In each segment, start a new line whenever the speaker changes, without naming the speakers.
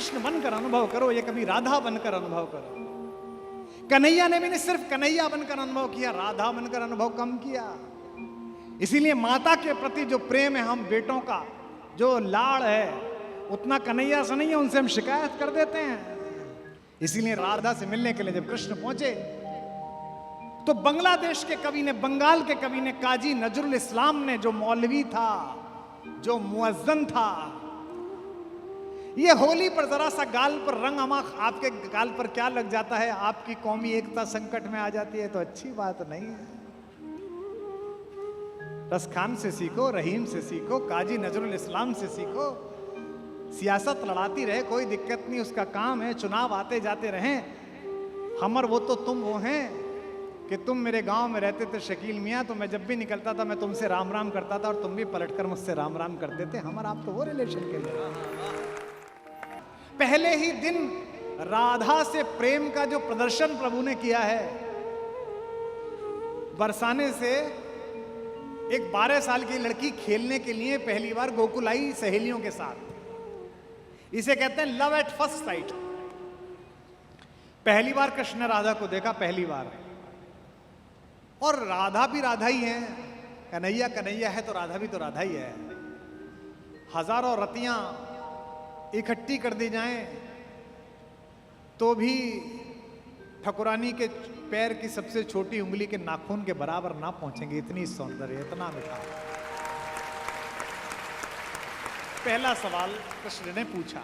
कृष्ण बनकर अनुभव करो, ये कभी राधा बनकर अनुभव करो। कन्हैया ने भी नहीं सिर्फ कन्हैया बनकर अनुभव किया, राधा बनकर अनुभव कम किया। इसीलिए माता के प्रति जो प्रेम है, हम बेटों का जो लाड़ है, उतना कन्हैया से नहीं है, उनसे हम शिकायत कर देते हैं। इसीलिए राधा से मिलने के लिए जब कृष्ण पहुंचे तो बांग्लादेश के कवि ने, बंगाल के कवि ने, काजी नजरुल इस्लाम ने, जो मौलवी था, जो मुअज्जन था, ये होली पर जरा सा गाल पर रंग, आपके गाल पर क्या लग जाता है, आपकी कौमी एकता संकट में आ जाती है तो अच्छी बात नहीं है। रसखान से सीखो, रहीम से सीखो, काजी नजरुल इस्लाम से सीखो। सियासत लड़ाती रहे, कोई दिक्कत नहीं, उसका काम है। चुनाव आते जाते रहें। हमर वो तो तुम वो हैं कि तुम मेरे गांव में रहते थे शकील मियाँ, तो मैं जब भी निकलता था मैं तुमसे राम राम करता था और तुम भी पलटकर मुझसे राम राम करते थे। हमारा आप तो वो रिलेशन के लिए। पहले ही दिन राधा से प्रेम का जो प्रदर्शन प्रभु ने किया है, बरसाने से एक 12 साल की लड़की खेलने के लिए पहली बार गोकुल आई सहेलियों के साथ। इसे कहते हैं लव एट फर्स्ट साइट। पहली बार कृष्ण ने राधा को देखा, पहली बार। और राधा भी राधा ही है, कन्हैया कन्हैया है तो राधा भी तो राधा ही है। हजारों रतियां इकट्ठी कर दी जाएं तो भी ठकुरानी के पैर की सबसे छोटी उंगली के नाखून के बराबर ना पहुंचेंगे। इतनी सौंदर्य, इतना मिठा। पहला सवाल कृष्ण ने पूछा,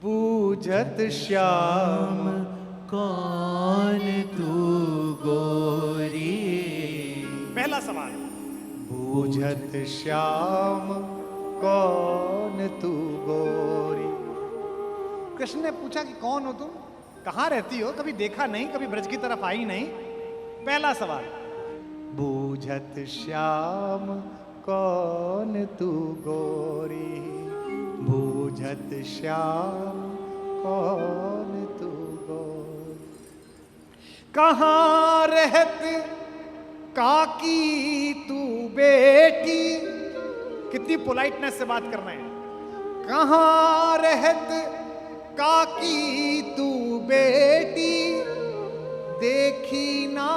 बूझत श्याम
कौन तू गोरी।
पहला सवाल, बूझत श्याम कौन तू गोरी। कृष्ण ने पूछा कि कौन हो तुम, कहां रहती हो, कभी देखा नहीं, कभी ब्रज की तरफ आई नहीं। पहला सवाल, बूझत श्याम कौन तू गोरी, बूझत श्याम कौन तू गोरी। कहाँ रहत काकी तू बेटी। कितनी पोलाइटनेस से बात करना है। कहाँ रहत काकी तू बेटी, देखी ना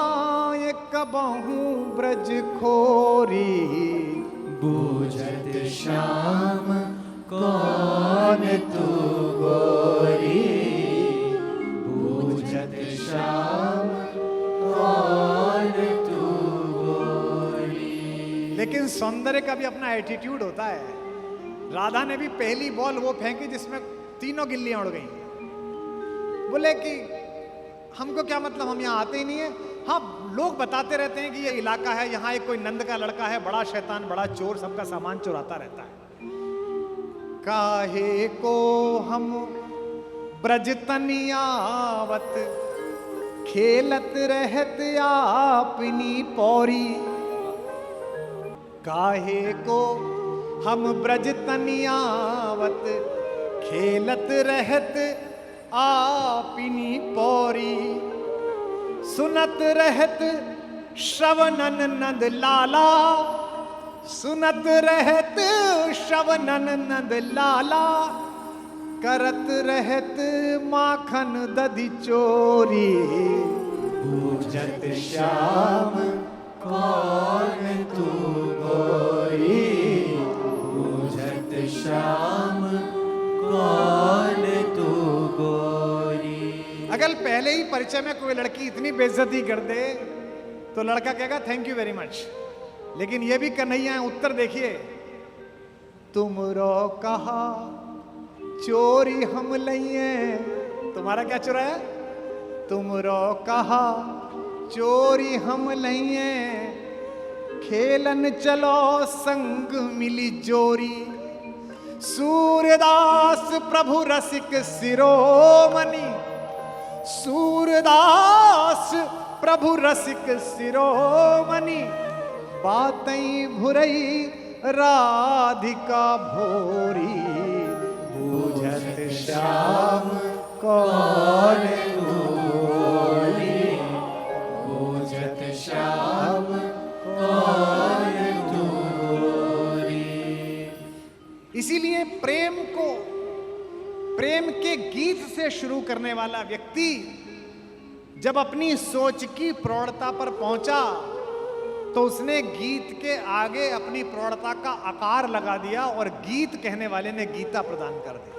ये कबहू ब्रज खोरी।
बूझत श्याम कौन तू गोरी, बूझत श्याम कौन तू गोरी।
लेकिन सौंदर्य का भी अपना एटीट्यूड होता है। राधा ने भी पहली बॉल वो फेंकी जिसमें तीनों गिल्लियां उड़ गई। बोले कि हमको क्या मतलब, हम यहाँ आते ही नहीं है। हाँ, लोग बताते रहते हैं कि ये इलाका है, यहाँ एक कोई नंद का लड़का है, बड़ा शैतान, बड़ा चोर, सबका सामान चुराता रहता है। काहे को हम ब्रज तनियावत, खेलत रहत आपनी पौरी। काहे को हम ब्रज तनियावत, खेलत रहत आपनी पौरी। सुनत रहत श्रवणन नंद लाला, सुनत रहत श्रवणन नंद लाला, करत रहत माखन दधि चोरी।
बूझत श्याम कौन तू गोरी, बूझत श्याम कौन तू गोरी।
अगर पहले ही परिचय में कोई लड़की इतनी बेइज्जती कर दे तो लड़का कहेगा थैंक यू वेरी मच। लेकिन ये भी कन्हैया है। उत्तर देखिए, तुमरो कहा चोरी हम लइए। तुम्हारा क्या चुराया? तुमरो कहा चोरी हम लइए, खेलन चलो संग मिली जोरी। सूरदास प्रभु रसिक शिरोमणि, सूरदास प्रभु रसिक शिरोमणि, बातई भुरई राधिका भोरी। बूझत श्याम कौन तू गोरी,
बूझत श्याम कौन तू गोरी।
इसीलिए प्रेम को प्रेम के गीत से शुरू करने वाला व्यक्ति जब अपनी सोच की प्रौढ़ता पर पहुंचा तो उसने गीत के आगे अपनी प्रौढ़ता का आकार लगा दिया और गीत कहने वाले ने गीता प्रदान कर दी।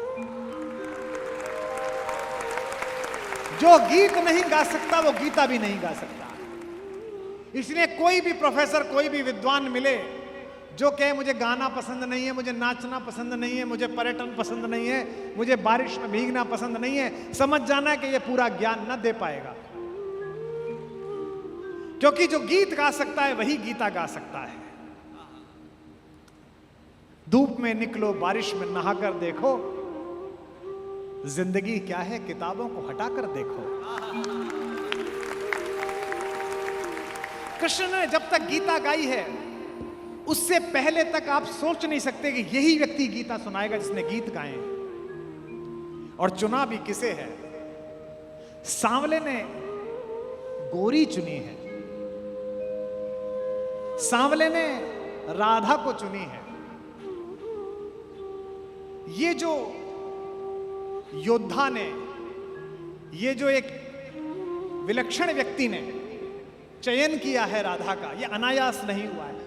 जो गीत नहीं गा सकता वो गीता भी नहीं गा सकता। इसलिए कोई भी प्रोफेसर, कोई भी विद्वान मिले जो कहे मुझे गाना पसंद नहीं है, मुझे नाचना पसंद नहीं है, मुझे पर्यटन पसंद नहीं है, मुझे बारिश में भीगना पसंद नहीं है, समझ जाना है कि ये पूरा ज्ञान न दे पाएगा। क्योंकि जो गीत गा सकता है वही गीता गा सकता है। धूप में निकलो, बारिश में नहाकर देखो, जिंदगी क्या है किताबों को हटाकर देखो। कृष्ण ने जब तक गीता गाई है उससे पहले तक आप सोच नहीं सकते कि यही व्यक्ति गीता सुनाएगा जिसने गीत गाए। और चुना भी किसे है? सांवले ने गोरी चुनी है, सांवले ने राधा को चुनी है। ये जो योद्धा ने, ये जो एक विलक्षण व्यक्ति ने चयन किया है राधा का, ये अनायास नहीं हुआ है।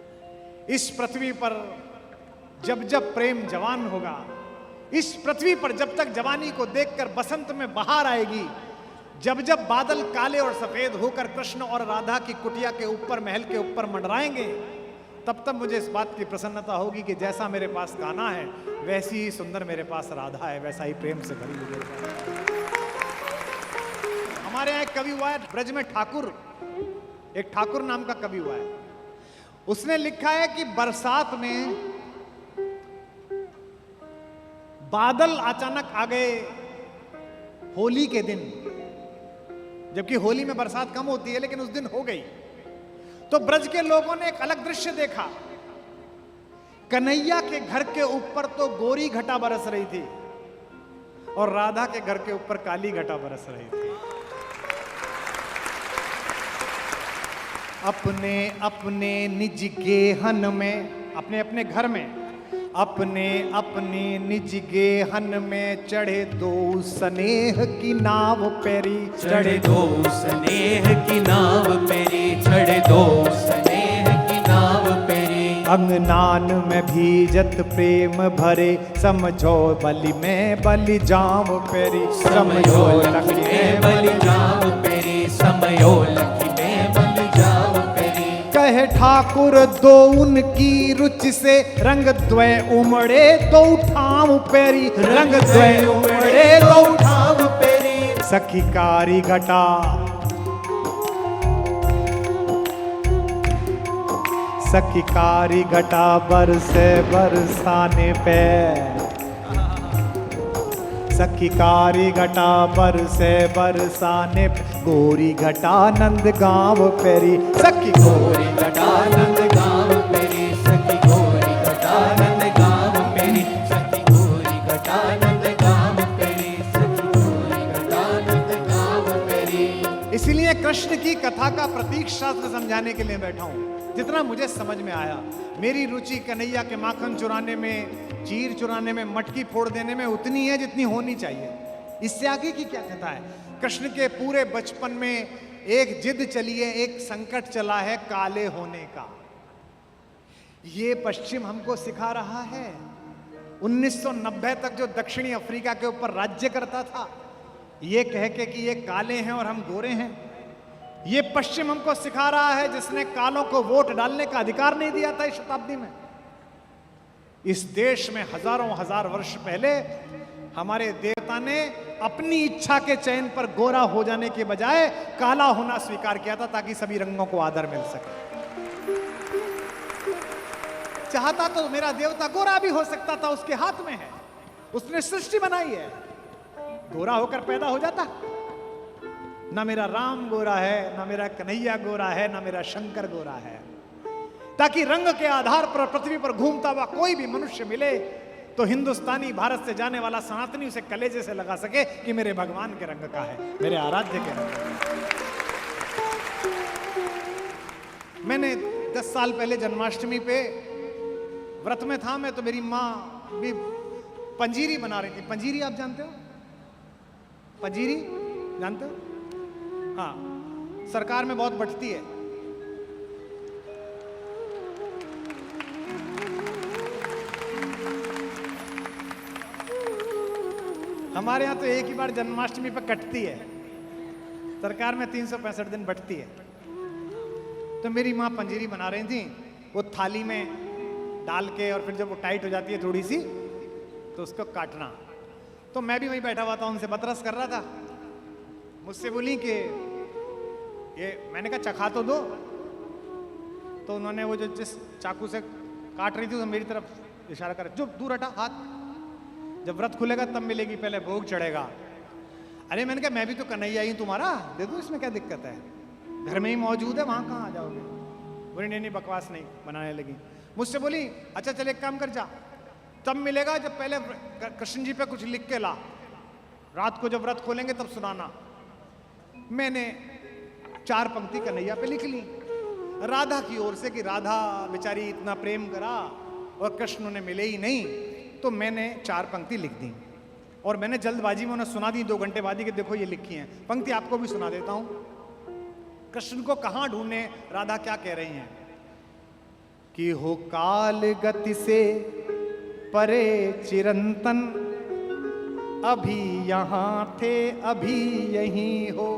इस पृथ्वी पर जब जब प्रेम जवान होगा, इस पृथ्वी पर जब तक जवानी को देखकर बसंत में बहार आएगी, जब जब बादल काले और सफेद होकर कृष्ण और राधा की कुटिया के ऊपर, महल के ऊपर मंडराएंगे, तब तब मुझे इस बात की प्रसन्नता होगी कि जैसा मेरे पास कान्हा है वैसी ही सुंदर मेरे पास राधा है, वैसा ही प्रेम से भरी हुई। हमारे यहाँ एक कवि हुआ है ब्रज में, ठाकुर, एक ठाकुर नाम का कवि हुआ है। उसने लिखा है कि बरसात में बादल अचानक आ गए होली के दिन, जबकि होली में बरसात कम होती है, लेकिन उस दिन हो गई। तो ब्रज के लोगों ने एक अलग दृश्य देखा। कन्हैया के घर के ऊपर तो गोरी घटा बरस रही थी और राधा के घर के ऊपर काली घटा बरस रही थी। अपने अपने निज गेहन में, अपने अपने घर में, अपने अपने निज गेहन में चढ़े दो स्नेह की नाव पेरी,
चढ़े दो स्नेह की नाव पेरी, चढ़े दो स्नेह की नाव पेरी।
अंगनान में भीजत प्रेम भरे, समझो बलि में बलि जाम पेरी,
समझो लखी में बलि जाम पेरी, समझो लखी में बलि जाम पेरी।
कहे ठाकुर दो उनकी रुचि से, रंग द्वय उमड़े दो ठाम पेरी, रंग द्वय उमड़े दो
ठाम पेरी।
सखी कारी घटा, सखी कारी घटा बरसे बरसाने पे, सखी कारी घटा बरसे बरसाने पे, गोरी घटा नंद गांव पेरी, सखी
गोरी घटा नंद गांव पेरी, सखी गोरी घटा नंद गांव पेरी, सखी गोरी घटा नंद गांव पेरी, सखी गोरी घटा नंद गांव पेरी।
इसीलिए कृष्ण की कथा का प्रतीक शास्त्र समझाने के लिए बैठा हूं। जितना मुझे समझ में आया, मेरी रुचि कन्हैया के माखन चुराने में, चीर चुराने में, मटकी फोड़ देने में उतनी है जितनी होनी चाहिए। इससे आगे की क्या कथा है? कृष्ण के पूरे बचपन में एक जिद चली है, एक संकट चला है काले होने का। ये पश्चिम हमको सिखा रहा है। 1990 तक जो दक्षिणी अफ्रीका के ऊपर राज्य करता था, ये कह के कि ये काले हैं और हम गोरे हैं, ये पश्चिम हमको सिखा रहा है, जिसने कालों को वोट डालने का अधिकार नहीं दिया था इस शताब्दी में। इस देश में हजारों हजार वर्ष पहले हमारे देवता ने अपनी इच्छा के चयन पर गोरा हो जाने के बजाय काला होना स्वीकार किया था, ताकि सभी रंगों को आदर मिल सके। चाहता तो मेरा देवता गोरा भी हो सकता था, उसके हाथ में है, उसने सृष्टि बनाई है। गोरा होकर पैदा हो जाता। ना मेरा राम गोरा है, ना मेरा कन्हैया गोरा है, ना मेरा शंकर गोरा है, ताकि रंग के आधार पर पृथ्वी पर घूमता हुआ कोई भी मनुष्य मिले तो हिंदुस्तानी, भारत से जाने वाला सनातनी उसे कलेजे से लगा सके कि मेरे भगवान के रंग का है, मेरे आराध्य के रंग का है। मैंने 10 साल पहले जन्माष्टमी पे व्रत में था मैं, तो मेरी माँ भी पंजीरी बना रही थी। पंजीरी आप जानते हो? पंजीरी जानते हो? हाँ, सरकार में बहुत बंटती है। हमारे यहाँ तो एक ही बार जन्माष्टमी पर कटती है, सरकार में 365 दिन बंटती है। तो मेरी माँ पंजीरी बना रही थी, वो थाली में डाल के, और फिर जब वो टाइट हो जाती है थोड़ी सी तो उसको काटना। तो मैं भी वहीं बैठा हुआ था, उनसे बतरस कर रहा था। मुझसे बोली कि ये, मैंने कहा चखा तो दो। तो उन्होंने वो जो जिस चाकू से काट रही थी तो मेरी तरफ इशारा कर, जो दूर हटा हाथ, जब व्रत खुलेगा तब मिलेगी, पहले भोग चढ़ेगा। अरे मैंने कहा मैं भी तो कन्हैया ही तुम्हारा, दे दो, इसमें क्या दिक्कत है, घर में ही मौजूद है, वहां कहाँ आ जाओगे। बोली नहीं बकवास नहीं, बनाने लगी। मुझसे बोली अच्छा चल एक काम कर, जा तब मिलेगा जब पहले कृष्ण जी पे कुछ लिख के ला, रात को जब व्रत खोलेंगे तब सुनाना। मैंने 4 पंक्ति कन्हैया पे लिख ली, राधा की ओर से, कि राधा बेचारी इतना प्रेम करा और कृष्ण उन्हें मिले ही नहीं। तो मैंने 4 पंक्ति लिख दी और मैंने जल्दबाजी में उन्हें सुना दी 2 घंटे बाद ही, कि देखो ये लिखी हैं पंक्ति, आपको भी सुना देता हूं। कृष्ण को कहां ढूंढे, राधा क्या कह रही हैं कि हो काल गति से परे चिरंतन, अभी यहां थे अभी यहीं हो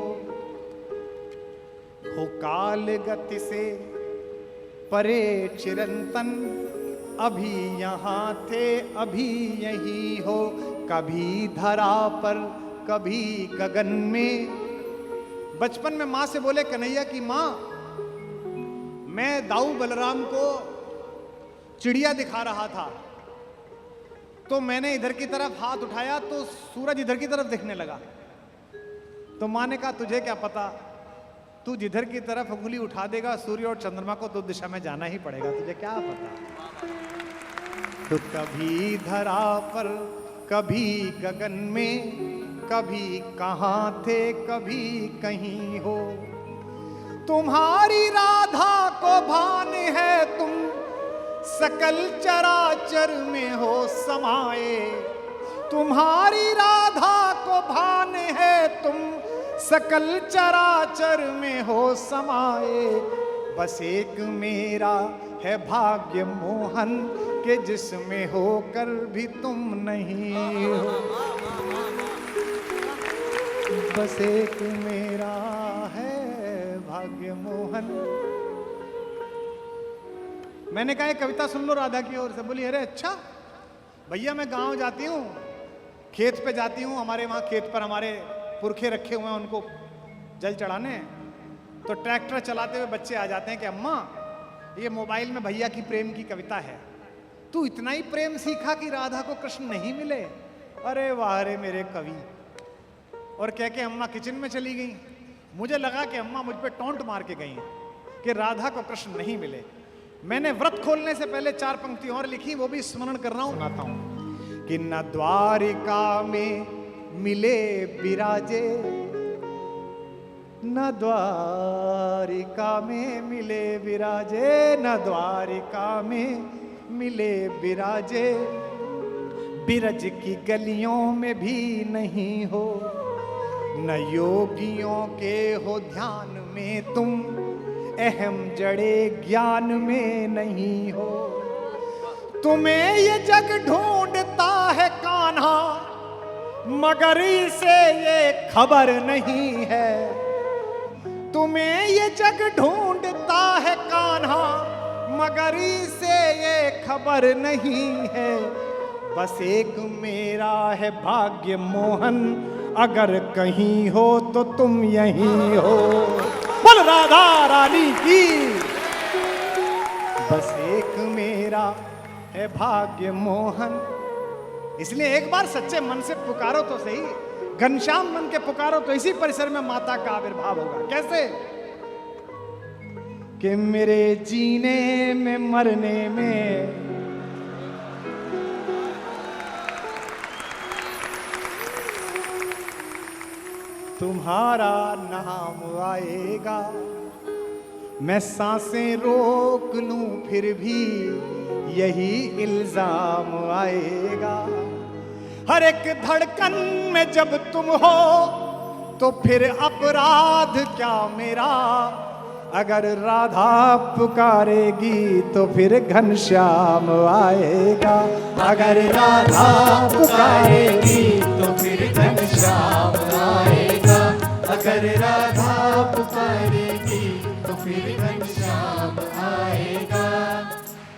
काल गति से परे चिरंतन, अभी यहां थे अभी यहीं हो। कभी धरा पर कभी गगन में। बचपन में मां से बोले कन्हैया की मां, मैं दाऊ बलराम को चिड़िया दिखा रहा था, तो मैंने इधर की तरफ हाथ उठाया तो सूरज इधर की तरफ दिखने लगा। तो मां ने कहा तुझे क्या पता, तू जिधर की तरफ उंगली उठा देगा सूर्य और चंद्रमा को तो दिशा में जाना ही पड़ेगा, तुझे क्या पता। तो कभी धरा पर कभी गगन में, कभी कहां थे कभी कहीं हो। तुम्हारी राधा को भान है तुम सकल चराचर में हो समाए। तुम्हारी राधा को भान है तुम सकल चराचर में हो समाए। बस एक मेरा है भाग्य मोहन के जिसमें होकर भी तुम नहीं हो। बस एक मेरा है भाग्य मोहन। मैंने कहा कविता सुन लो राधा की ओर से। बोली अरे अच्छा भैया, मैं गांव जाती हूँ, खेत पे जाती हूँ, हमारे वहाँ खेत पर हमारे पुरखे रखे हुए हैं उनको जल चढ़ाने, तो ट्रैक्टर चलाते हुए बच्चे आ जाते हैं कि अम्मा ये मोबाइल में भैया की प्रेम की कविता है, तू इतना ही प्रेम सीखा कि राधा को कृष्ण नहीं मिले। अरे वाह रे मेरे कवि। और कह के अम्मा किचन में चली गई। मुझे लगा कि अम्मा मुझ पे टोंट मार के गई कि राधा को कृष्ण नहीं मिले। मैंने व्रत खोलने से पहले 4 पंक्ति और लिखी, वो भी स्मरण कर रहा हूं, सुनाता हूं कि न द्वारिका में मिले विराजे, न द्वारिका में मिले विराजे, न द्वारिका में मिले विराजे। बिरज की गलियों में भी नहीं हो, न योगियों के हो ध्यान में तुम, अहम जड़े ज्ञान में नहीं हो। तुम्हें ये जग ढूंढता है कान्हा, मगर इसे ये खबर नहीं है। तुम्हें ये जग ढूंढता है कान्हा, मगर इसे ये खबर नहीं है। बस एक मेरा है भाग्य मोहन, अगर कहीं हो तो तुम यहीं हो। बोल राधा रानी की। बस एक मेरा है भाग्य मोहन। इसलिए एक बार सच्चे मन से पुकारो तो सही, घनश्याम मन के पुकारो तो इसी परिसर में माता का आविर्भाव होगा। कैसे कि मेरे जीने में मरने में तुम्हारा नाम आएगा। मैं सांसें रोक लूं फिर भी यही इल्जाम आएगा। हर एक धड़कन में जब तुम हो तो फिर अपराध क्या मेरा। अगर राधा पुकारेगी तो फिर घनश्याम आएगा। अगर राधा पुकारेगी
तो फिर घनश्याम आएगा। अगर राधा पुकारेगी तो फिर घनश्याम आएगा।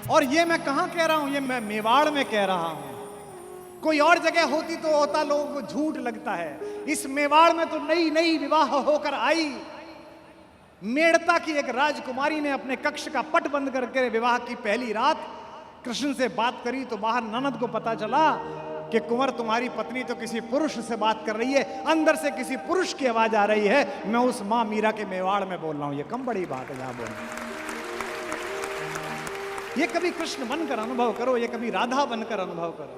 और ये मैं कहाँ कह रहा हूं, ये मैं मेवाड़ में कह रहा हूं। कोई और जगह होती तो होता लोगों को झूठ लगता है। इस मेवाड़ में तो नई नई विवाह होकर आई मेड़ता की एक राजकुमारी ने अपने कक्ष का पट बंद करके विवाह की पहली रात कृष्ण से बात करी तो बाहर ननद को पता चला कि कुंवर तुम्हारी पत्नी तो किसी पुरुष से बात कर रही है, अंदर से किसी पुरुष की आवाज आ रही है। मैं उस मां मीरा के मेवाड़ में बोल रहा हूं, ये कम बड़ी बात है जहां बोल रहा हूं। ये कभी कृष्ण बनकर अनुभव करो, ये कभी राधा बनकर अनुभव करो।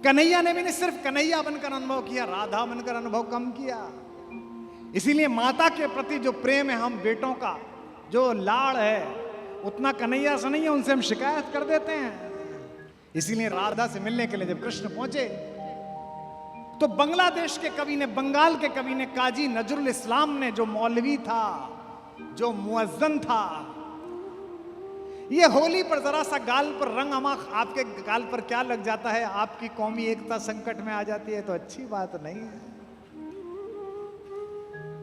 कन्हैया ने भी नहीं सिर्फ कन्हैया बनकर अनुभव किया, राधा बनकर अनुभव कम किया। इसीलिए माता के प्रति जो प्रेम है हम बेटों का, जो लाड़ है, उतना कन्हैया से नहीं है, उनसे हम शिकायत कर देते हैं। इसीलिए राधा से मिलने के लिए जब कृष्ण पहुंचे तो बांग्लादेश के कवि ने, बंगाल के कवि ने, काजी नजरुल इस्लाम ने, जो मौलवी था, जो मुअज्जन था, ये होली पर जरा सा गाल पर रंग अमाख आपके गाल पर क्या लग जाता है, आपकी कौमी एकता संकट में आ जाती है तो अच्छी बात नहीं है।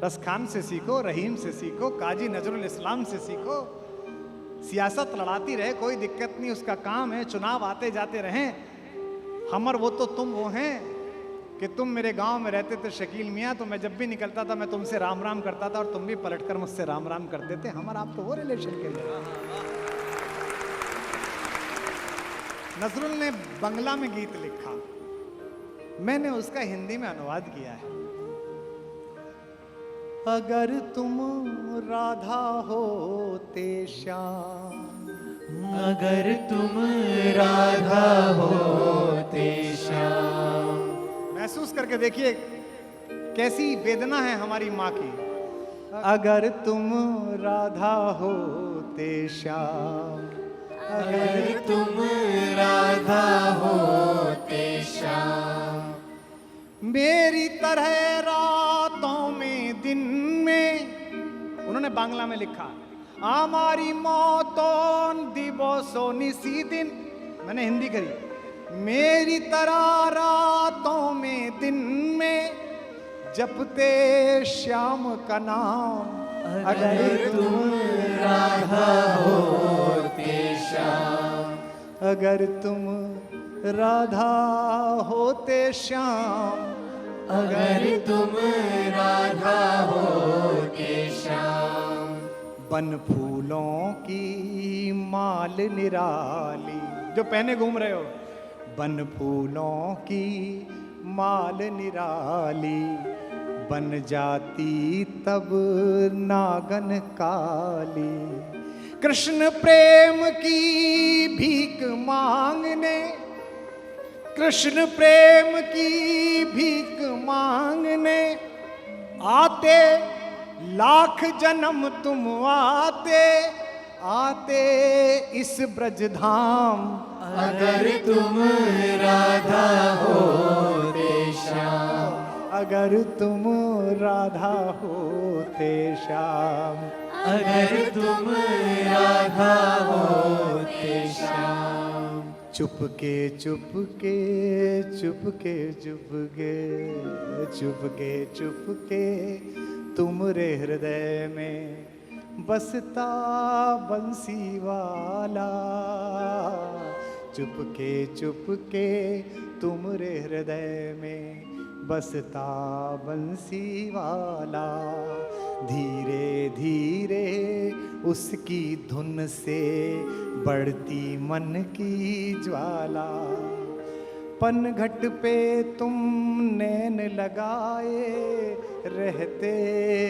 रसखान से सीखो, रहीम से सीखो, काजी नजरुल इस्लाम से सीखो। सियासत लड़ाती रहे, कोई दिक्कत नहीं, उसका काम है। चुनाव आते जाते रहें। हमर वो तो तुम वो हैं कि तुम मेरे गांव में रहते थे शकील मियाँ, तो मैं जब भी निकलता था मैं तुमसे राम राम करता था और तुम भी पलटकर मुझसे राम राम करते थे। हमर आप तो वो रिलेशन के लिए। नजरुल ने बंगला में गीत लिखा, मैंने उसका हिंदी में अनुवाद किया है। अगर तुम राधा होते श्याम,
अगर तुम राधा होते श्याम।
महसूस करके देखिए कैसी वेदना है हमारी माँ की। अगर तुम राधा होते श्याम,
अगर तुम राधा होते श्याम।
मेरी तरह रातों में दिन में, उन्होंने बांग्ला में लिखा, हमारी मौतों दिवसों निसी दिन, मैंने हिंदी करी, मेरी तरह रातों में दिन में जपते श्याम का नाम।
अगर तुम राधा होते श्याम,
अगर तुम राधा होते श्याम,
अगर तुम राधा होते श्याम।
बन फूलों की माल निराली, जो पहने घूम रहे हो, बन फूलों की माल निराली, बन जाती तब नागन काली। कृष्ण प्रेम की भीख मांगने, कृष्ण प्रेम की भीख मांगने आते, लाख जन्म तुम आते आते इस ब्रजधाम।
अगर तुम राधा होते श्याम,
अगर तुम राधा होते श्याम,
अगर तुम राधा होते श्याम।
चुपके चुपके चुपके चुपके चुपके चुपके तुमरे हृदय में बसता बंसी वाला। चुपके चुपके तुमरे हृदय में बसता बंसी वाला। धीरे धीरे उसकी धुन से बढ़ती मन की ज्वाला। पनघट पे तुम नैन लगाए रहते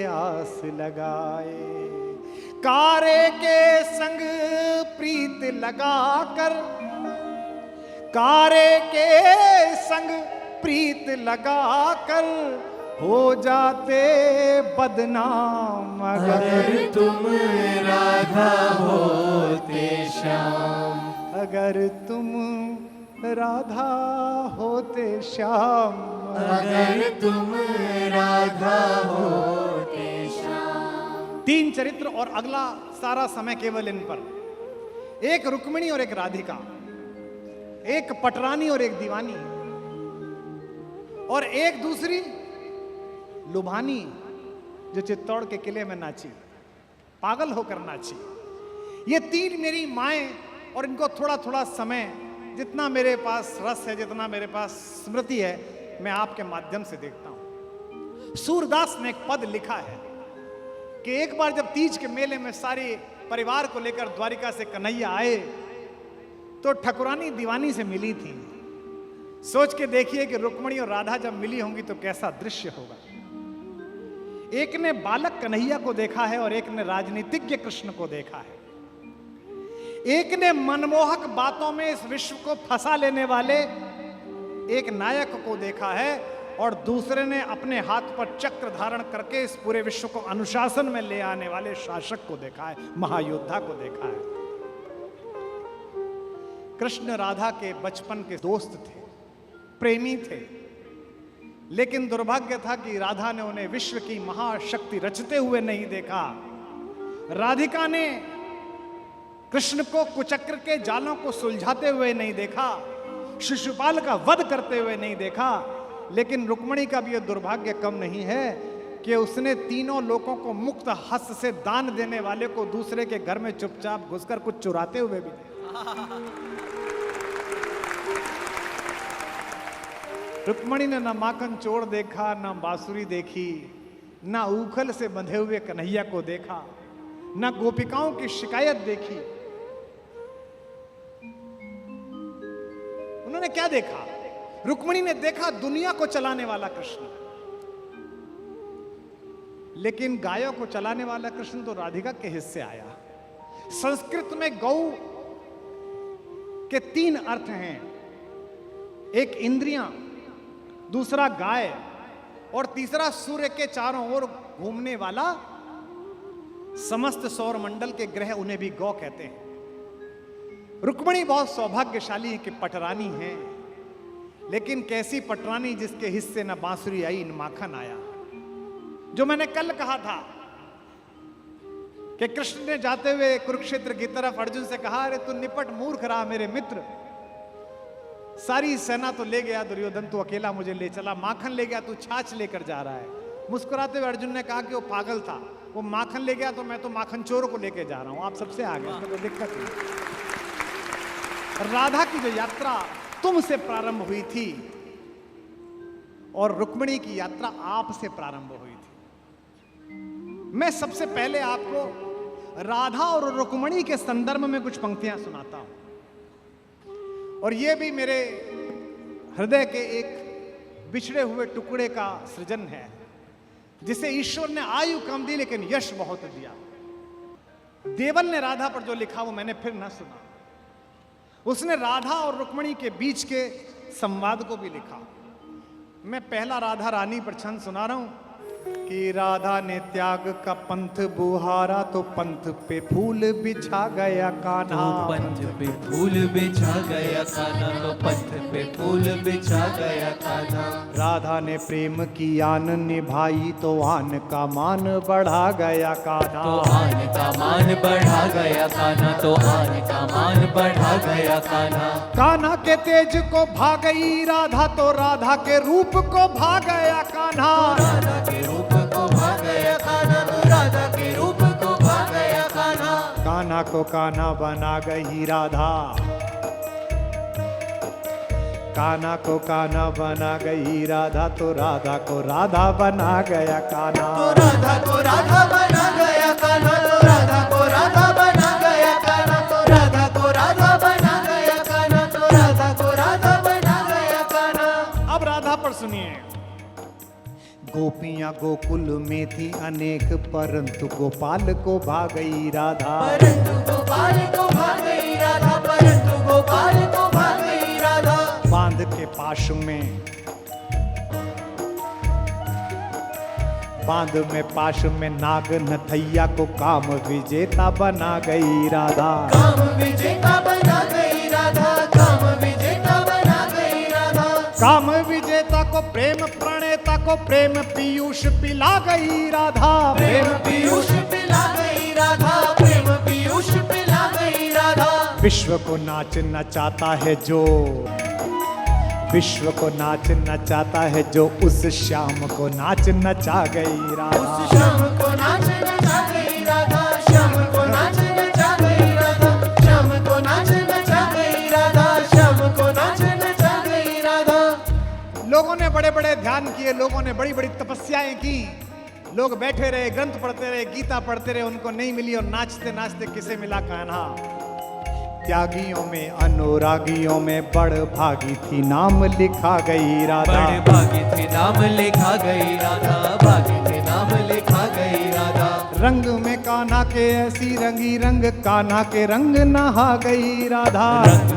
आस लगाए। कारे के संग प्रीत लगाकर, कारे के संग प्रीत लगाकर हो जाते बदनाम।
अगर तुम राधा होते श्याम,
अगर तुम राधा होते श्याम,
अगर तुम राधा होते श्याम।
3 चरित्र और अगला सारा समय केवल इन पर। एक रुक्मिणी और एक राधिका, एक पटरानी और एक दीवानी, और एक दूसरी लुभानी जो चित्तौड़ के किले में नाची, पागल होकर नाची। ये 3 मेरी माएं, और इनको थोड़ा थोड़ा समय, जितना मेरे पास रस है, जितना मेरे पास स्मृति है, मैं आपके माध्यम से देखता हूं। सूरदास ने एक पद लिखा है कि एक बार जब तीज के मेले में सारे परिवार को लेकर द्वारिका से कन्हैया आए तो ठकुरानी दीवानी से मिली थी। सोच के देखिए कि रुक्मिणी और राधा जब मिली होंगी तो कैसा दृश्य होगा। एक ने बालक कन्हैया को देखा है और एक ने राजनीतिज्ञ कृष्ण को देखा है। एक ने मनमोहक बातों में इस विश्व को फंसा लेने वाले एक नायक को देखा है, और दूसरे ने अपने हाथ पर चक्र धारण करके इस पूरे विश्व को अनुशासन में ले आने वाले शासक को देखा है, महायोद्धा को देखा है। कृष्ण राधा के बचपन के दोस्त थे, प्रेमी थे, लेकिन दुर्भाग्य था कि राधा ने उन्हें विश्व की महाशक्ति रचते हुए नहीं देखा। राधिका ने कृष्ण को कुचक्र के जालों को सुलझाते हुए नहीं देखा, शिशुपाल का वध करते हुए नहीं देखा। लेकिन रुक्मिणी का भी यह दुर्भाग्य कम नहीं है कि उसने तीनों लोगों को मुक्त हस्त से दान देने वाले को दूसरे के घर में चुपचाप घुसकर कुछ चुराते हुए भी देखा। रुक्मिणी ने ना माखन चोर देखा, ना बांसुरी देखी, ना उखल से बंधे हुए कन्हैया को देखा, ना गोपिकाओं की शिकायत देखी। उन्होंने क्या देखा? रुक्मिणी ने देखा दुनिया को चलाने वाला कृष्ण, लेकिन गायों को चलाने वाला कृष्ण तो राधिका के हिस्से आया। संस्कृत में गौ के 3 अर्थ हैं, एक इंद्रियां, दूसरा गाय, और तीसरा सूर्य के चारों ओर घूमने वाला समस्त सौर मंडल के ग्रह, उन्हें भी गौ कहते हैं। रुक्मिणी बहुत सौभाग्यशाली है कि पटरानी है, लेकिन कैसी पटरानी जिसके हिस्से न बांसुरी आई न माखन आया। जो मैंने कल कहा था कि कृष्ण ने जाते हुए कुरुक्षेत्र की तरफ अर्जुन से कहा, अरे तू निपट मूर्ख रहा मेरे मित्र, सारी सेना तो ले गया दुर्योधन, तू अकेला मुझे ले चला, माखन ले गया, तू छाछ लेकर जा रहा है। मुस्कुराते हुए अर्जुन ने कहा कि वो पागल था, वो माखन ले गया तो मैं तो माखन चोर को लेके जा रहा हूं, आप सबसे आगे, इसमें कोई दिक्कत नहीं। राधा की जो यात्रा तुमसे प्रारंभ हुई थी और रुक्मिणी की यात्रा आपसे प्रारंभ हुई थी। मैं सबसे पहले आपको राधा और रुक्मिणी के संदर्भ में कुछ पंक्तियां सुनाता हूं, और यह भी मेरे हृदय के एक बिछड़े हुए टुकड़े का सृजन है, जिसे ईश्वर ने आयु कम दी लेकिन यश बहुत दिया। देवल ने राधा पर जो लिखा वो मैंने फिर न सुना। उसने राधा और रुक्मिणी के बीच के संवाद को भी लिखा। मैं पहला राधा रानी पर छंद सुना रहा हूं कि राधा ने त्याग का पंथ बुहारा तो पंथ पे फूल बिछा गया कान्हा,
तो पंथ पे फूल बिछा गया कान्हा, तो पंथ पे फूल बिछा गया कान्हा।
राधा ने प्रेम की आन निभाई तो आन का मान बढ़ा गया कान्हा,
तो आन का मान बढ़ा गया कान्हा, तो आन का मान बढ़ा गया कान्हा।
कान्हा के तेज को भा गई राधा तो राधा के रूप को भा गया कान्हा,
राधा के रूप को भा गया कान्हा, तो राधा के रूप को भा गया कान्हा।
कान्हा को कान्हा बना गई राधा, कान्हा को कान्हा बना गई राधा तो राधा को राधा बना गया कान्हा,
तो राधा को राधा बना गया कान्हा, तो राधा को राधा बना गया कान्हा, तो राधा को राधा बना गया कान्हा, तो राधा को राधा बना गया कान्हा।
अब राधा पर सुनिए। गोपियां गोकुल में थी अनेक परंतु गोपाल को भा गई राधा,
परंतु गोपाल को भा गई राधा, परंतु गोपाल को भा गई राधा।
बांध के पाश में, बांध में पाश में नाग नथैया को काम विजेता बना गई राधा,
काम विजेता बना गई राधा, काम विजेता बना
काम विजेता को प्रेम प्रणेता को प्रेम पीयूष पिला गई राधा।
प्रेम पीयूष पिला गई राधा, प्रेम पीयूष पिला गई राधा।
विश्व को नाच नचाता है जो, विश्व को नाच नचाता है जो, उस श्याम को नाच नचा गई राधा।
उस श्याम को नाच नचा गई राधा, श्याम को नाच नचा गई राधा, श्याम को नाच नचा गई राधा, श्याम को नाच नचा गई राधा।
लोगों ने बड़े बड़े ध्यान किए, लोगों ने बड़ी बड़ी तपस्याएं की, लोग बैठे रहे, ग्रंथ पढ़ते रहे, गीता पढ़ते रहे, उनको नहीं मिली, और नाचते नाचते किसे मिला कान्हा। त्यागियों में अनुरागियों में बड़ भागी थी, नाम लिखा गई राधा।
बड़े भागी थी, नाम लिखा गई राधा, भागी थी, नाम लिखा गई राधा।
रंग में कान्हा के ऐसी रंगी रंग, कान्हा के रंग नहा गई राधा।
रंग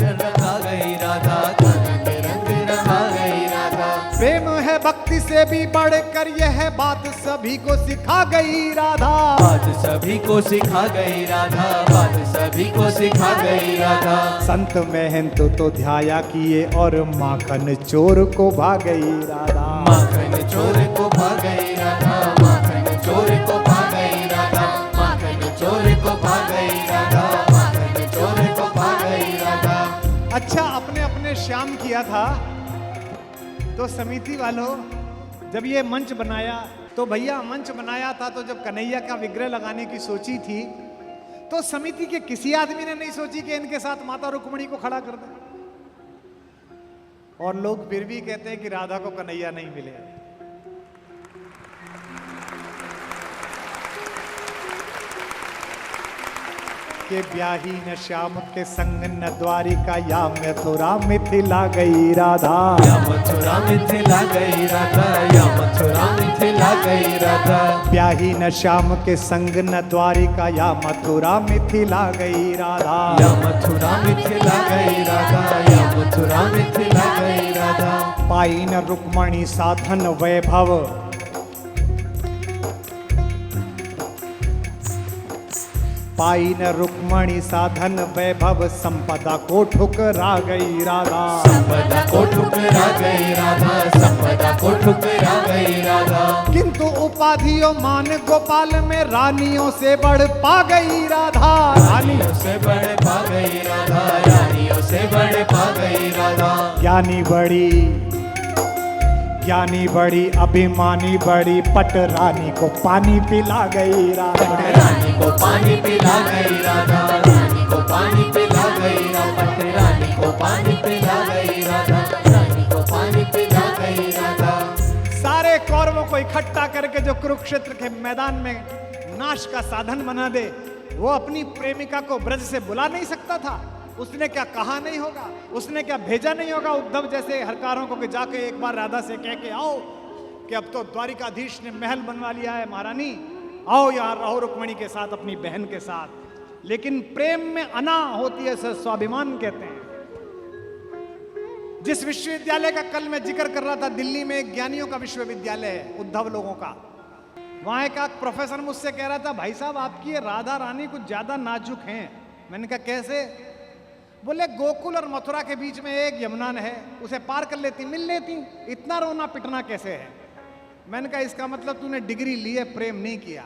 रंगा गई राधा, कान्हा के रंग रंगा गई राधा।
प्रेम है भक्ति से भी बढ़कर, यह बात सभी को सिखा गई राधा।
बात सभी को सिखा गई राधा, बात सभी को सिखा गई राधा।
संत महंत तो ध्याया किए, और माखन चोर को भाग गई राधा।
माखन चोर को भाग गई राधा, माखन चोर को भाग गई राधा, माखन चोर को भाग गई राधा, माखन चोर को भाग गई राधा।
अच्छा, अपने अपने श्याम किया था, तो समिति वालों जब ये मंच बनाया, तो भैया मंच बनाया था, तो जब कन्हैया का विग्रह लगाने की सोची थी, तो समिति के किसी आदमी ने नहीं सोची कि इनके साथ माता रुक्मिणी को खड़ा कर दे। और लोग फिर भी कहते हैं कि राधा को कन्हैया नहीं मिले। के ब्याही न श्याम के संग न द्वारिका, या मथुरा मिथिला गई राधा।
या मथुरा मिथिला गई राधा, या मथुरा मिथिला गई राधा।
ब्याही न श्याम के संग न द्वारिका, या मथुरा मिथिला गई राधा।
या मथुरा मिथिला गई राधा, या मथुरा मिथिला गई राधा।
पाई न रुक्मणी साधन वैभव, पाई न रुक्मणी साधन वैभव, संपदा को ठुकरा गई राधा।
संपदा को ठुकरा गई राधा, संपदा को ठुकरा गई राधा।
किंतु उपाधियों मान गोपाल में, रानियों से बढ़ पा गई राधा।
रानियों से बड़े पा गई राधा, रानियों से बड़े पा गई राधा।
ज्ञानी बड़ी, ज्ञानी बड़ी, अभिमानी बड़ी, पट रानी को पानी पिला गई राधा।
पट रानी को पानी पिला गई राधा, रानी को पानी पिला गई राधा, पट रानी को पानी पिला गई राधा, रानी को पानी पिला गई राधा।
सारे कौरवों को इकट्ठा करके जो कुरुक्षेत्र के मैदान में नाश का साधन बना दे, वो अपनी प्रेमिका को ब्रज से बुला नहीं सकता था। उसने क्या कहा नहीं होगा, उसने क्या भेजा नहीं होगा उद्धव जैसे हरकारों को कि जाके एक बार राधा से कह के आओ कि अब तो द्वारिकाधीश ने महल बनवा लिया है, महारानी आओ यहाँ रहो रुक्मिणी के साथ, अपनी बहन के साथ। लेकिन प्रेम में अना होती है, स्वाभिमान कहते हैं। जिस विश्वविद्यालय का कल मैं जिक्र कर रहा था, दिल्ली में एक ज्ञानियों का विश्वविद्यालय है, उद्धव लोगों का। वहां एक प्रोफेसर मुझसे कह रहा था, भाई साहब आपकी राधा रानी कुछ ज्यादा नाजुक हैं। मैंने कहा कैसे? बोले गोकुल और मथुरा के बीच में एक यमुना है, उसे पार कर लेती, मिल लेती, इतना रोना पिटना कैसे है? मैंने कहा इसका मतलब तूने डिग्री ली है, प्रेम नहीं किया।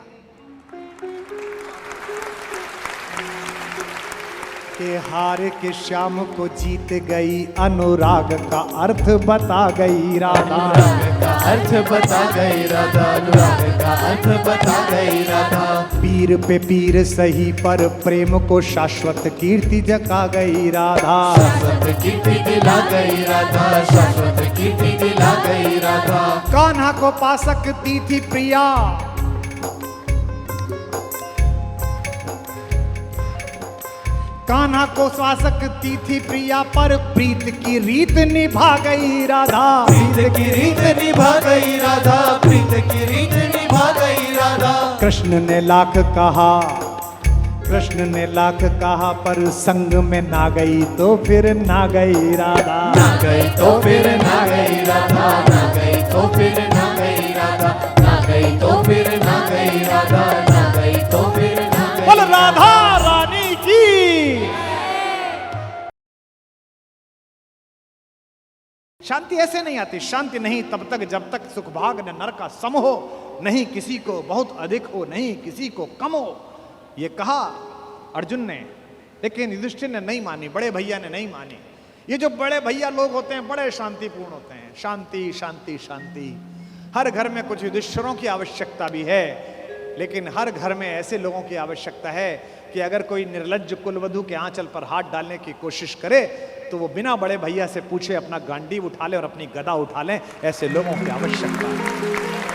के हार के श्याम को जीत गई, अनुराग का अर्थ बता गई राधा।
अनुराग का अर्थ बता गई राधा, अनुराग का अर्थ बता गई राधा।
पीर पे पीर सही पर प्रेम को शाश्वत कीर्ति जगा गई राधा।
शाश्वत कीर्ति दिला गई राधा, शाश्वत कीर्ति दिला गई राधा।
कान्हा को पा सकती थी प्रिया, कान्हा को पा सकती थी प्रिया, पर प्रीत की रीत निभा गई राधा।
प्रीत की रीत निभा गई राधा, प्रीत की रीत निभा गई राधा।
कृष्ण ने लाख कहा, कृष्ण ने लाख कहा, पर संग में ना गई तो फिर ना गई राधा।
ना गई तो फिर ना गई राधा, ना गई तो फिर ना गई राधा, ना गई तो फिर ना गई राधा, ना गई तो फिर ना गई।
बोल राधा रानी की। शांति ऐसे नहीं आती। शांति नहीं तब तक जब तक सुख भाग न नर का सम हो, नहीं किसी को बहुत अधिक हो, नहीं किसी को कम हो। ये कहा अर्जुन ने, लेकिन युधिष्ठिर ने नहीं मानी, बड़े भैया ने नहीं मानी। ये जो बड़े भैया लोग होते हैं बड़े शांतिपूर्ण होते हैं। शांति शांति शांति। हर घर में कुछ युधिष्ठिरों की आवश्यकता भी है, लेकिन हर घर में ऐसे लोगों की आवश्यकता है कि अगर कोई निर्लज्ज कुलवधू के आंचल पर हाथ डालने की कोशिश करे तो वो बिना बड़े भैया से पूछे अपना गांडीव उठा ले और अपनी गदा उठा ले। ऐसे लोगों की आवश्यकता है।